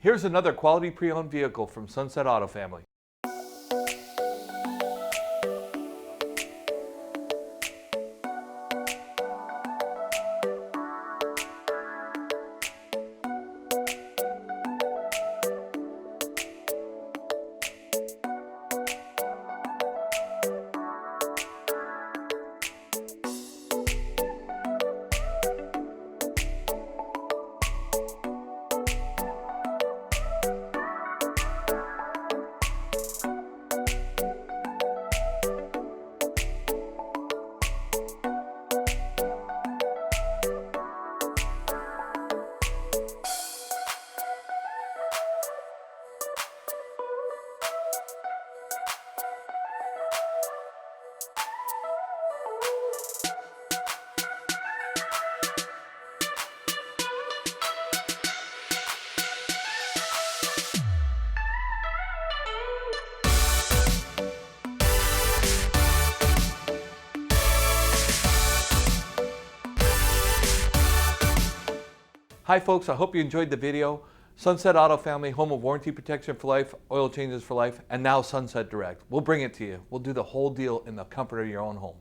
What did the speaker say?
Here's another quality pre-owned vehicle from Sunset Auto Family. Hi folks, I hope you enjoyed the video. Sunset Auto Family, home of warranty protection for life, oil changes for life, and now Sunset Direct. We'll bring it to you. We'll do the whole deal in the comfort of your own home.